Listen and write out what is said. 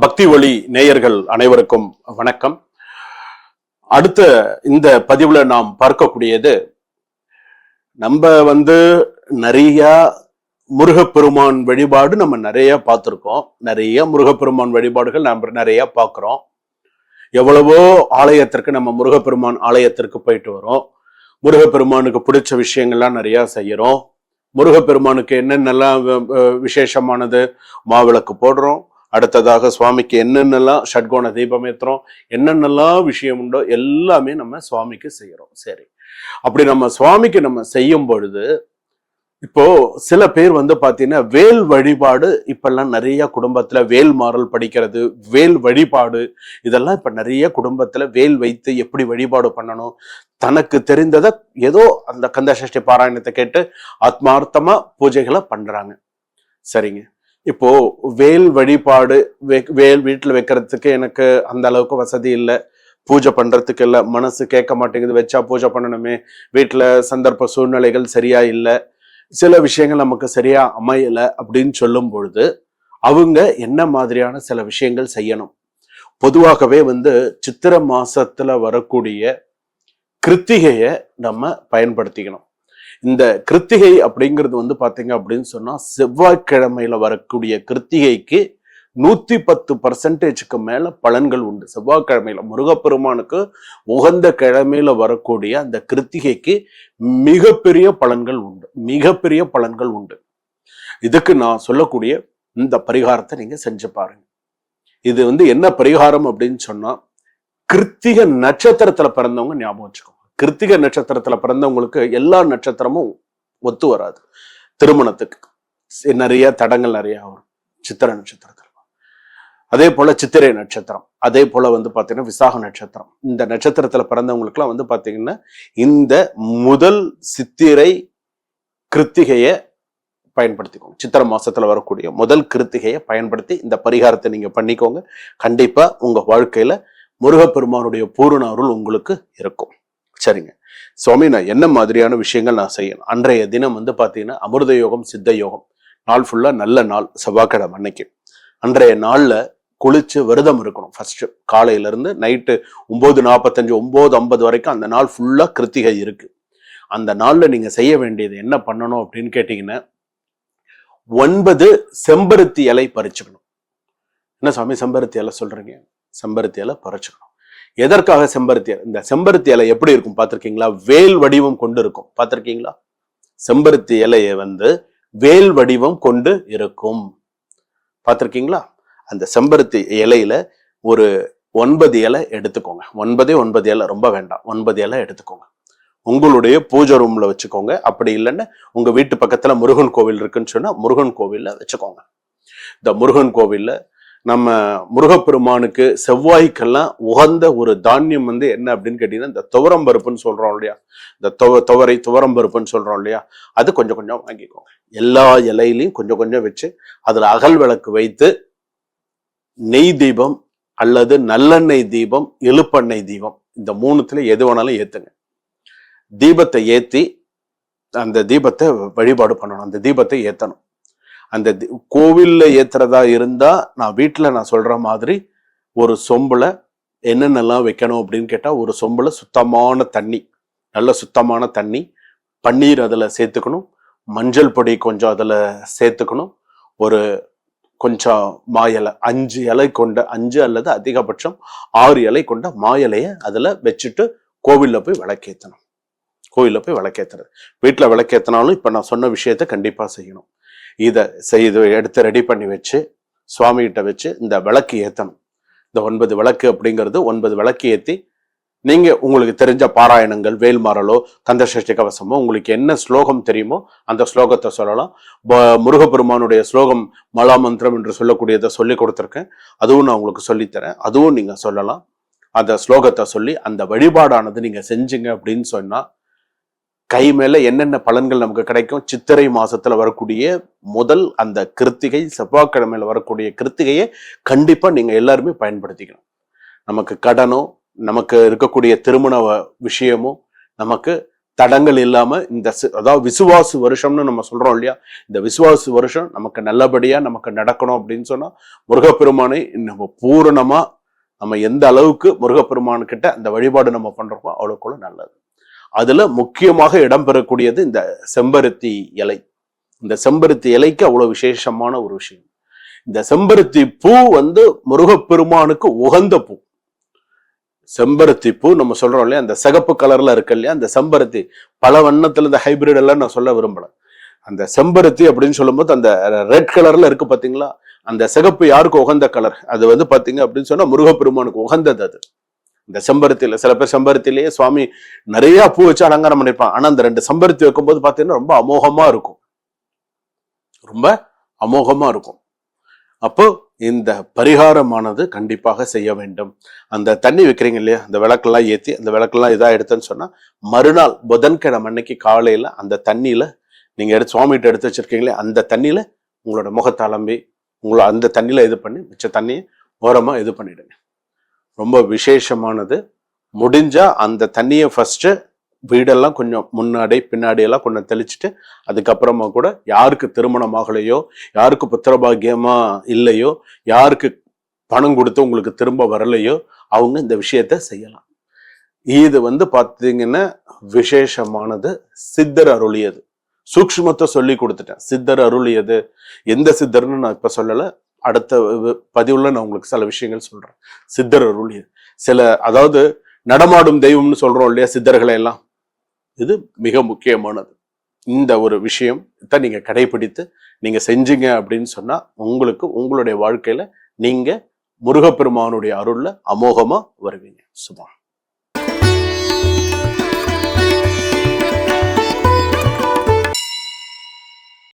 பக்தி ஒளி நேயர்கள் அனைவருக்கும் வணக்கம். அடுத்த இந்த பதிவுல நாம் பார்க்கக்கூடியது, நம்ம நிறைய முருகப்பெருமான் வழிபாடு நம்ம நிறைய பார்த்திருக்கோம். நிறைய முருகப்பெருமான் வழிபாடுகள் நம்ம நிறைய பார்க்கிறோம். எவ்வளவோ ஆலயத்திற்கு நம்ம முருகப்பெருமான் ஆலயத்திற்கு போயிட்டு வரோம். முருகப்பெருமானுக்கு பிடிச்ச விஷயங்கள்லாம் நிறைய செய்யறோம். முருகப்பெருமானுக்கு என்னென்னலாம் விசேஷமானது மாவிளக்கு போடுறோம். அடுத்ததாக சுவாமிக்கு என்னென்னலாம் ஷட்கோண தீபம் ஏத்துறோம், என்னென்னலாம் விஷயம் உண்டோ எல்லாமே நம்ம சுவாமிக்கு செய்யறோம். சரி, அப்படி நம்ம சுவாமிக்கு நம்ம செய்யும் பொழுது, இப்போ சில பேர் பாத்தீங்கன்னா வேல் வழிபாடு இப்பெல்லாம் நிறைய குடும்பத்துல வேல் மாறல் படிக்கிறது, வேல் வழிபாடு இதெல்லாம் இப்ப நிறைய குடும்பத்துல வேல் வைத்து எப்படி வழிபாடு பண்ணணும், தனக்கு தெரிந்ததை ஏதோ அந்த கந்தசஷ்டி பாராயணத்தை கேட்டு ஆத்மார்த்தமா பூஜைகளை பண்றாங்க. சரிங்க, இப்போ வேல் வழிபாடு வேல் வீட்டுல வைக்கிறதுக்கு எனக்கு அந்த அளவுக்கு வசதி இல்லை, பூஜை பண்றதுக்கு இல்லை, மனசு கேட்க மாட்டேங்குது, வச்சா பூஜை பண்ணணுமே, வீட்டுல சந்தர்ப்ப சூழ்நிலைகள் சரியா இல்லை, சில விஷயங்கள் நமக்கு சரியா அமையல அப்படின்னு சொல்லும் பொழுது அவங்க என்ன மாதிரியான சில விஷயங்கள் செய்யணும்? பொதுவாகவே சித்திரை மாசத்துல வரக்கூடிய கிருத்திகைய நம்ம பயன்படுத்திக்கணும். இந்த கிருத்திகை அப்படிங்கிறது பாத்தீங்க அப்படின்னு சொன்னா, செவ்வாய்க்கிழமையில வரக்கூடிய கிருத்திகைக்கு 110% மேல பலன்கள் உண்டு. செவ்வாய்க்கிழமையில முருகப்பெருமானுக்கு உகந்த கிழமையில வரக்கூடிய அந்த கிருத்திகைக்கு மிகப்பெரிய பலன்கள் உண்டு, மிகப்பெரிய பலன்கள் உண்டு. இதுக்கு நான் சொல்லக்கூடிய இந்த பரிகாரத்தை நீங்க செஞ்சு பாருங்க. இது என்ன பரிகாரம் அப்படின்னு சொன்னா, கிருத்திகை நட்சத்திரத்துல பிறந்தவங்க ஞாபகம் வச்சுக்கோங்க. கிருத்திகை நட்சத்திரத்துல பிறந்தவங்களுக்கு எல்லா நட்சத்திரமும் ஒத்து வராது. திருமணத்துக்கு நிறைய தடங்கள் நிறைய வரும் சித்திரை நட்சத்திரத்துல. அதே போல சித்திரை நட்சத்திரம், அதே போல பாத்தீங்கன்னா விசாக நட்சத்திரம், இந்த நட்சத்திரத்துல பிறந்தவங்களுக்கு எல்லாம் பாத்தீங்கன்னா இந்த முதல் சித்திரை கிருத்திகையை பயன்படுத்திக்கோங்க. சித்திரை மாசத்துல வரக்கூடிய முதல் கிருத்திகையை பயன்படுத்தி இந்த பரிகாரத்தை நீங்க பண்ணிக்கோங்க. கண்டிப்பா உங்க வாழ்க்கையில முருகப்பெருமானுடைய பூரண அருள் உங்களுக்கு இருக்கும். சரிங்க சுவாமி, நான் என்ன மாதிரியான விஷயங்கள் நான் செய்யணும்? அன்றைய தினம் பாத்தீங்கன்னா அமிர்த யோகம் சித்த யோகம் நாள் ஃபுல்லா நல்ல நாள், செவ்வாய்க்கிழமை அன்னைக்கு. அன்றைய நாள்ல குளிச்சு விரதம் இருக்கணும். ஃபர்ஸ்ட் காலையில இருந்து நைட்டு 9:45 9:50 வரைக்கும் அந்த நாள் ஃபுல்லா கிருத்திகை இருக்கு. அந்த நாள்ல நீங்க செய்ய வேண்டியது என்ன பண்ணணும் அப்படின்னு கேட்டீங்கன்னா, 9 செம்பருத்தி இலை பறிச்சுக்கணும். என்ன சாமி செம்பருத்தி இலை சொல்றீங்க? செம்பருத்தி இலை பறிச்சுக்கணும். எதற்காக செம்பருத்தி இலை? இந்த செம்பருத்தி இலை எப்படி இருக்கும் பார்த்திருக்கீங்களா? வேல் வடிவம் கொண்டு இருக்கும், பார்த்திருக்கீங்களா? செம்பருத்தி இலையை வேல் வடிவம் கொண்டு இருக்கும், பார்த்திருக்கீங்களா? அந்த செம்பருத்தி இலையில ஒரு 9 இலை எடுத்துக்கோங்க. 9 இலை, ரொம்ப வேண்டாம், 9 இலை எடுத்துக்கோங்க. உங்களுடைய பூஜை ரூம்ல வச்சுக்கோங்க. அப்படி இல்லைன்னா உங்க வீட்டு பக்கத்துல முருகன் கோவில் இருக்குன்னு சொன்னா முருகன் கோவில்ல வச்சுக்கோங்க. இந்த முருகன் கோவில்ல நம்ம முருகப்பெருமானுக்கு செவ்வாய்க்கெல்லாம் உகந்த ஒரு தானியம் என்ன அப்படின்னு கேட்டீங்கன்னா, இந்த துவரம்பருப்புன்னு சொல்றோம் இல்லையா, இந்த துவரம்பருப்புன்னு சொல்றோம் இல்லையா, அது கொஞ்சம் கொஞ்சம் வாங்கிக்கோங்க. எல்லா இலையிலையும் கொஞ்சம் கொஞ்சம் வச்சு அதுல அகல் விளக்கு வைத்து நெய் தீபம் அல்லது நல்லெண்ணெய் தீபம், இழுப்பெண்ணெய் தீபம், இந்த 3த்துல எது வேணாலும் ஏத்துங்க. தீபத்தை ஏத்தி அந்த தீபத்தை வழிபாடு பண்ணணும். அந்த தீபத்தை ஏத்தணும். அந்த கோவில்ல ஏத்துறதா இருந்தா, நான் வீட்டுல நான் சொல்ற மாதிரி ஒரு சொம்புல என்னென்னலாம் வைக்கணும் அப்படின்னு கேட்டா, ஒரு சொம்புல சுத்தமான தண்ணி, நல்ல சுத்தமான தண்ணி, பன்னீர் அதுல சேர்த்துக்கணும், மஞ்சள் பொடி கொஞ்சம் அதுல சேர்த்துக்கணும், ஒரு கொஞ்சம் மா இலை, 5 இலை கொண்ட 5 அல்லது அதிகபட்சம் 6 இலை கொண்ட மா இலையை அதுல வச்சுட்டு கோவில்ல போய் விளக்கேற்றணும். கோவில்ல போய் விளக்கேற்றுறது. வீட்டுல விளக்கேற்றினாலும் இப்ப நான் சொன்ன விஷயத்த கண்டிப்பா செய்யணும். இதை செய்து எடுத்து ரெடி பண்ணி வச்சு சுவாமிகிட்ட வச்சு இந்த விளக்கு ஏற்றணும். இந்த 9 விளக்கு அப்படிங்கிறது 9 விளக்கு ஏற்றி நீங்க உங்களுக்கு தெரிஞ்ச பாராயணங்கள், வேல்மாறலோ கந்தசஷ்டி கவசமோ, உங்களுக்கு என்ன ஸ்லோகம் தெரியுமோ அந்த ஸ்லோகத்தை சொல்லலாம். முருகப்பெருமானுடைய ஸ்லோகம் மலாமந்திரம் என்று சொல்லக்கூடியதை சொல்லி கொடுத்துருக்கேன், அதுவும் நான் உங்களுக்கு சொல்லித்தரேன், அதுவும் நீங்க சொல்லலாம். அந்த ஸ்லோகத்தை சொல்லி அந்த வழிபாடானது நீங்க செஞ்சீங்க அப்படின்னு சொன்னா, கை மேல என்னென்ன பலன்கள் நமக்கு கிடைக்கும்? சித்திரை மாசத்துல வரக்கூடிய முதல் அந்த கிருத்திகை, செவ்வாய்க்கிழமையில வரக்கூடிய கிருத்திகையை கண்டிப்பா நீங்க எல்லாருமே பயன்படுத்திக்கணும். நமக்கு கடனோ, நமக்கு இருக்கக்கூடிய திருமண விஷயமோ, நமக்கு தடங்கள் இல்லாம அதாவது விசுவாசு வருஷம்னு நம்ம சொல்றோம் இல்லையா, இந்த விசுவாசு வருஷம் நமக்கு நல்லபடியா நமக்கு நடக்கணும் அப்படின்னு சொன்னா முருகப்பெருமானை நம்ம பூரணமா நம்ம எந்த அளவுக்கு முருகப்பெருமான் கிட்ட அந்த வழிபாடு நம்ம பண்றோமோ அவ்வளவுக்குள்ள நல்லது. அதுல முக்கியமாக இடம்பெறக்கூடியது இந்த செம்பருத்தி இலை. இந்த செம்பருத்தி இலைக்கு அவ்வளவு விசேஷமான ஒரு விஷயம். இந்த செம்பருத்தி பூ முருகப்பெருமானுக்கு உகந்த பூ. செம்பருத்தி பூ நம்ம சொல்றோம் இல்லையா, அந்த சிகப்பு கலர்ல இருக்கு இல்லையா, அந்த செம்பருத்தி பல வண்ணத்துல இந்த ஹைபிரிட் எல்லாம் நான் சொல்ல விரும்பல. அந்த செம்பருத்தி அப்படின்னு சொல்லும்போது அந்த ரெட் கலர்ல இருக்கு பாத்தீங்களா, அந்த சிகப்பு யாருக்கு உகந்த கலர், அது பாத்தீங்க அப்படின்னு சொன்னா முருகப்பெருமானுக்கு உகந்தது. அது இந்த செம்பருத்தியில சில பேர் செம்பருத்திலேயே சுவாமி நிறைய பூ வச்சு அலங்காரம் பண்ணிருப்பான். ஆனா அந்த 2 செம்பருத்தி வைக்கும்போது பாத்தீங்கன்னா ரொம்ப அமோகமா இருக்கும், ரொம்ப அமோகமா இருக்கும். அப்போ இந்த பரிகாரமானது கண்டிப்பாக செய்ய வேண்டும். அந்த தண்ணி வைக்கிறீங்க இல்லையா, அந்த விளக்கெல்லாம் ஏற்றி அந்த விளக்கெல்லாம் இதா எடுத்துன்னு சொன்னா மறுநாள் புதன்கிழமை அன்னைக்கு காலையில அந்த தண்ணியில நீங்க சுவாமிகிட்ட எடுத்து வச்சிருக்கீங்களே அந்த தண்ணியில உங்களோட முகத்தை அலம்பி உங்களை அந்த தண்ணியில இது பண்ணி மிச்ச தண்ணியை ஓரமா இது பண்ணிடுங்க. ரொம்ப விசேஷமானது. முடிஞ்சா அந்த தண்ணியை ஃபர்ஸ்ட் வீடெல்லாம் கொஞ்சம் முன்னாடி பின்னாடி எல்லாம் கொஞ்சம் தெளிச்சுட்டு அதுக்கப்புறமா கூட யாருக்கு திருமணம் ஆகலையோ, யாருக்கு புத்திரபாகியமா இல்லையோ, யாருக்கு பணம் கொடுத்து உங்களுக்கு திரும்ப வரலையோ அவங்க இந்த விஷயத்த செய்யலாம். இது பாத்தீங்கன்னா விசேஷமானது. சித்தர் அருளியது. சூக்ஷ்மத்தை சொல்லி கொடுத்துட்டேன். சித்தர் அருளியது எந்த சித்தர்னு நான் இப்ப சொல்லல, அடுத்த பதிவுல நான் உங்களுக்கு சில விஷயங்கள் சொல்றேன். சித்தர் அருளியது அதாவது நடமாடும் தெய்வம்னு சொல்றோம் இல்லையா சித்தர்களை எல்லாம், இது மிக முக்கியமானது. இந்த ஒரு விஷயம் நீங்க கடைபிடித்து நீங்க செஞ்சீங்க அப்படின்னு சொன்னா உங்களுக்கு உங்களுடைய வாழ்க்கையில நீங்க முருகப்பெருமானுடைய அருள்ல அமோகமா வருவீங்க. சுபா.